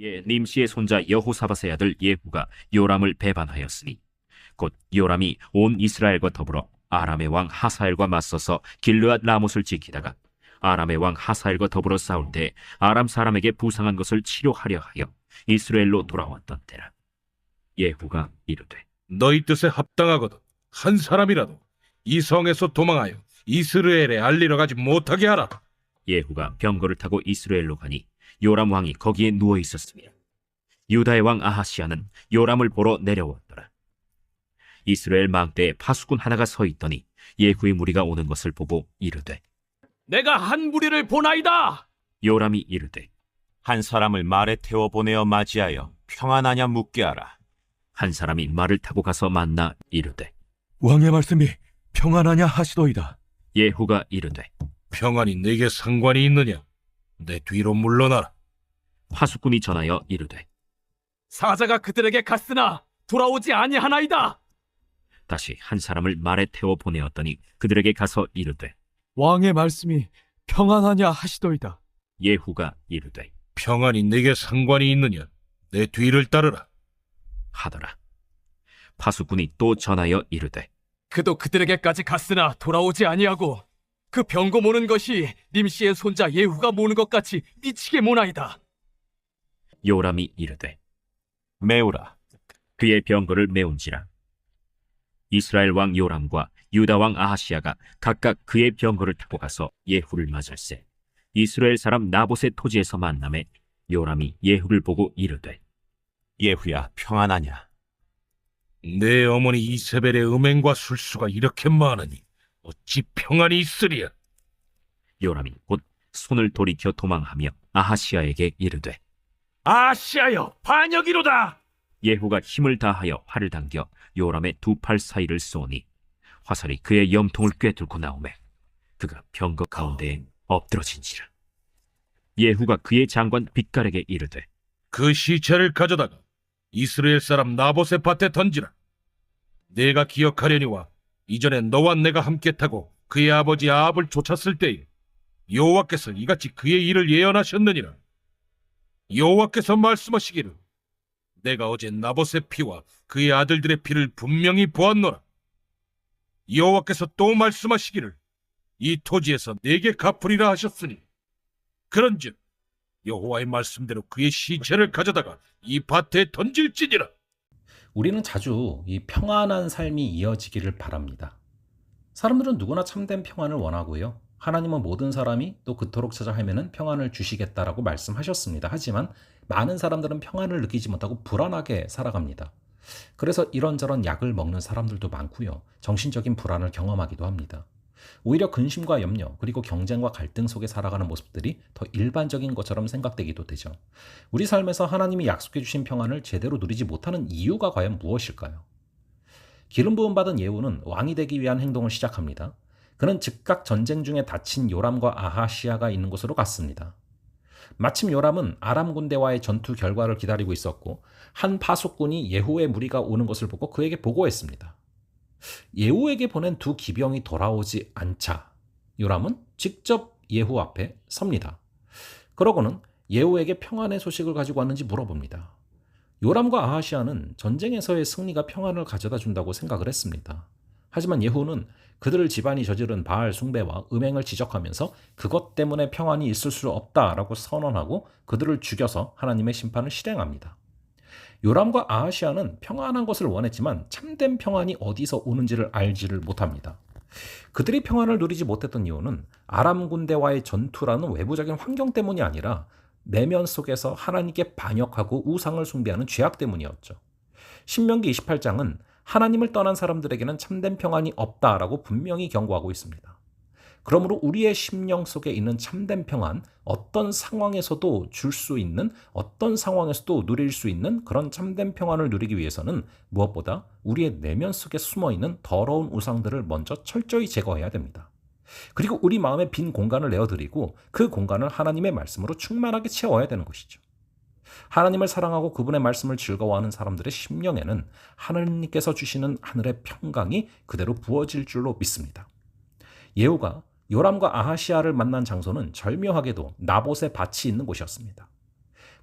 님시의 손자 여호사밧의 아들 예후가 요람을 배반하였으니 곧 요람이 온 이스라엘과 더불어 아람의 왕 하사엘과 맞서서 길르앗 라못을 지키다가 아람의 왕 하사엘과 더불어 싸울 때 아람 사람에게 부상한 것을 치료하려 하여 이스라엘로 돌아왔던 때라. 예후가 이르되 너희 뜻에 합당하거든 한 사람이라도 이 성에서 도망하여 이스라엘에 알리러 가지 못하게 하라. 예후가 병거를 타고 이스라엘로 가니 요람 왕이 거기에 누워 있었으며 유다의 왕 아하시아는 요람을 보러 내려왔더라. 이스라엘 망대에 파수꾼 하나가 서 있더니 예후의 무리가 오는 것을 보고 이르되 내가 한 무리를 보나이다. 요람이 이르되 한 사람을 말에 태워 보내어 맞이하여 평안하냐 묻게 하라. 한 사람이 말을 타고 가서 만나 이르되 왕의 말씀이 평안하냐 하시도이다. 예후가 이르되 평안이 내게 상관이 있느냐? 내 뒤로 물러나라. 파수꾼이 전하여 이르되 사자가 그들에게 갔으나 돌아오지 아니하나이다. 다시 한 사람을 말에 태워 보내었더니 그들에게 가서 이르되 왕의 말씀이 평안하냐 하시도이다. 예후가 이르되 평안이 내게 상관이 있느냐? 내 뒤를 따르라. 하더라. 파수꾼이 또 전하여 이르되 그도 그들에게까지 갔으나 돌아오지 아니하고 그 병거 모는 것이 님시의 손자 예후가 모는 것 같이 미치게 모나이다. 요람이 이르되 메우라. 그의 병거를 메운지라. 이스라엘 왕 요람과 유다 왕 아하시아가 각각 그의 병거를 타고 가서 예후를 맞을세 이스라엘 사람 나봇의 토지에서 만남에 요람이 예후를 보고 이르되 예후야 평안하냐? 내 어머니 이세벨의 음행과 술수가 이렇게 많으니 어찌 평안이 있으랴? 요람이 곧 손을 돌이켜 도망하며 아하시아에게 이르되 아시아여 반역이로다. 예후가 힘을 다하여 활을 당겨 요람의 두 팔 사이를 쏘니 화살이 그의 염통을 꿰뚫고 나오매 그가 병거 가운데에 엎드러진지라. 예후가 그의 장관 빗갈에게 이르되 그 시체를 가져다가 이스라엘 사람 나봇의 밭에 던지라. 내가 기억하려니와 이전에 너와 내가 함께 타고 그의 아버지 아합을 쫓았을 때에 여호와께서 이같이 그의 일을 예언하셨느니라. 여호와께서 말씀하시기를 내가 어제 나봇의 피와 그의 아들들의 피를 분명히 보았노라. 여호와께서 또 말씀하시기를 이 토지에서 내게 갚으리라 하셨으니 그런즉 여호와의 말씀대로 그의 시체를 가져다가 이 밭에 던질지니라. 우리는 자주 이 평안한 삶이 이어지기를 바랍니다. 사람들은 누구나 참된 평안을 원하고요. 하나님은 모든 사람이 또 그토록 찾아 헤매는 평안을 주시겠다라고 말씀하셨습니다. 하지만 많은 사람들은 평안을 느끼지 못하고 불안하게 살아갑니다. 그래서 이런저런 약을 먹는 사람들도 많고요. 정신적인 불안을 경험하기도 합니다. 오히려 근심과 염려 그리고 경쟁과 갈등 속에 살아가는 모습들이 더 일반적인 것처럼 생각되기도 되죠. 우리 삶에서 하나님이 약속해 주신 평안을 제대로 누리지 못하는 이유가 과연 무엇일까요? 기름 부음 받은 예후는 왕이 되기 위한 행동을 시작합니다. 그는 즉각 전쟁 중에 다친 요람과 아하시아가 있는 곳으로 갔습니다. 마침 요람은 아람 군대와의 전투 결과를 기다리고 있었고 한 파수꾼이 예후의 무리가 오는 것을 보고 그에게 보고했습니다. 예후에게 보낸 두 기병이 돌아오지 않자 요람은 직접 예후 앞에 섭니다. 그러고는 예후에게 평안의 소식을 가지고 왔는지 물어봅니다. 요람과 아하시아는 전쟁에서의 승리가 평안을 가져다 준다고 생각을 했습니다. 하지만 예후는 그들을 집안이 저지른 바알 숭배와 음행을 지적하면서 그것 때문에 평안이 있을 수 없다라고 선언하고 그들을 죽여서 하나님의 심판을 실행합니다. 요람과 아하시아는 평안한 것을 원했지만 참된 평안이 어디서 오는지를 알지를 못합니다. 그들이 평안을 누리지 못했던 이유는 아람 군대와의 전투라는 외부적인 환경 때문이 아니라 내면 속에서 하나님께 반역하고 우상을 숭배하는 죄악 때문이었죠. 신명기 28장은 하나님을 떠난 사람들에게는 참된 평안이 없다라고 분명히 경고하고 있습니다. 그러므로 우리의 심령 속에 있는 참된 평안, 어떤 상황에서도 줄 수 있는, 어떤 상황에서도 누릴 수 있는 그런 참된 평안을 누리기 위해서는 무엇보다 우리의 내면 속에 숨어있는 더러운 우상들을 먼저 철저히 제거해야 됩니다. 그리고 우리 마음에 빈 공간을 내어드리고 그 공간을 하나님의 말씀으로 충만하게 채워야 되는 것이죠. 하나님을 사랑하고 그분의 말씀을 즐거워하는 사람들의 심령에는 하나님께서 주시는 하늘의 평강이 그대로 부어질 줄로 믿습니다. 예후가 요람과 아하시아를 만난 장소는 절묘하게도 나봇의 밭이 있는 곳이었습니다.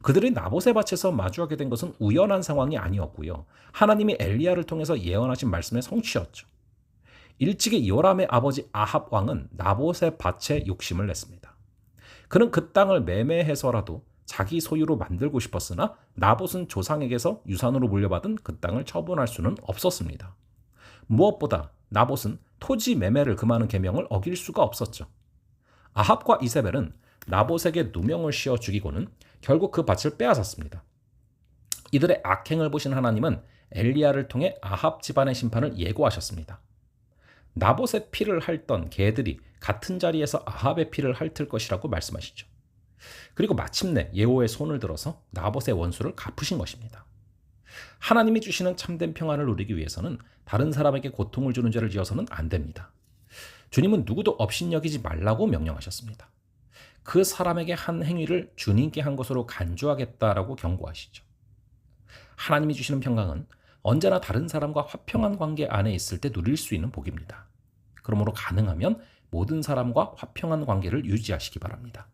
그들이 나봇의 밭에서 마주하게 된 것은 우연한 상황이 아니었고요. 하나님이 엘리야를 통해서 예언하신 말씀의 성취였죠. 일찍이 요람의 아버지 아합 왕은 나봇의 밭에 욕심을 냈습니다. 그는 그 땅을 매매해서라도 자기 소유로 만들고 싶었으나 나봇은 조상에게서 유산으로 물려받은 그 땅을 처분할 수는 없었습니다. 무엇보다 나봇은 토지 매매를 금하는 계명을 어길 수가 없었죠. 아합과 이세벨은 나봇에게 누명을 씌워 죽이고는 결국 그 밭을 빼앗았습니다. 이들의 악행을 보신 하나님은 엘리야를 통해 아합 집안의 심판을 예고하셨습니다. 나봇의 피를 핥던 개들이 같은 자리에서 아합의 피를 핥을 것이라고 말씀하시죠. 그리고 마침내 예호의 손을 들어서 나봇의 원수를 갚으신 것입니다. 하나님이 주시는 참된 평안을 누리기 위해서는 다른 사람에게 고통을 주는 죄를 지어서는 안 됩니다. 주님은 누구도 업신여기지 말라고 명령하셨습니다. 그 사람에게 한 행위를 주님께 한 것으로 간주하겠다라고 경고하시죠. 하나님이 주시는 평강은 언제나 다른 사람과 화평한 관계 안에 있을 때 누릴 수 있는 복입니다. 그러므로 가능하면 모든 사람과 화평한 관계를 유지하시기 바랍니다.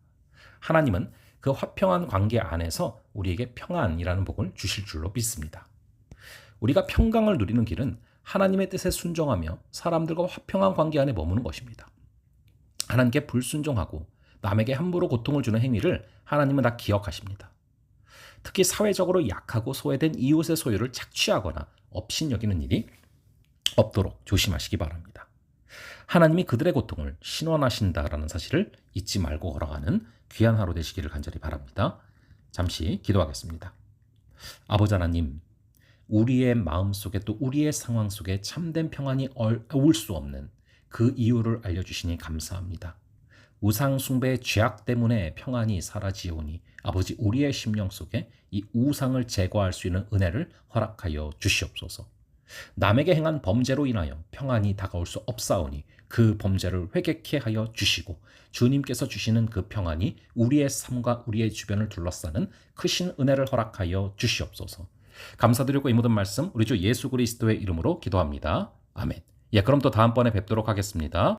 하나님은 그 화평한 관계 안에서 우리에게 평안이라는 복을 주실 줄로 믿습니다. 우리가 평강을 누리는 길은 하나님의 뜻에 순종하며 사람들과 화평한 관계 안에 머무는 것입니다. 하나님께 불순종하고 남에게 함부로 고통을 주는 행위를 하나님은 다 기억하십니다. 특히 사회적으로 약하고 소외된 이웃의 소유를 착취하거나 업신여기는 일이 없도록 조심하시기 바랍니다. 하나님이 그들의 고통을 신원하신다라는 사실을 잊지 말고 걸어가는 귀한 하루 되시기를 간절히 바랍니다. 잠시 기도하겠습니다. 아버지 하나님, 우리의 마음 속에 또 우리의 상황 속에 참된 평안이 올 수 없는 그 이유를 알려주시니 감사합니다. 우상 숭배의 죄악 때문에 평안이 사라지오니 아버지 우리의 심령 속에 이 우상을 제거할 수 있는 은혜를 허락하여 주시옵소서. 남에게 행한 범죄로 인하여 평안이 다가올 수 없사오니 그 범죄를 회개케 하여 주시고 주님께서 주시는 그 평안이 우리의 삶과 우리의 주변을 둘러싸는 크신 은혜를 허락하여 주시옵소서. 감사드리고 이 모든 말씀 우리 주 예수 그리스도의 이름으로 기도합니다. 아멘. 그럼 또 다음번에 뵙도록 하겠습니다.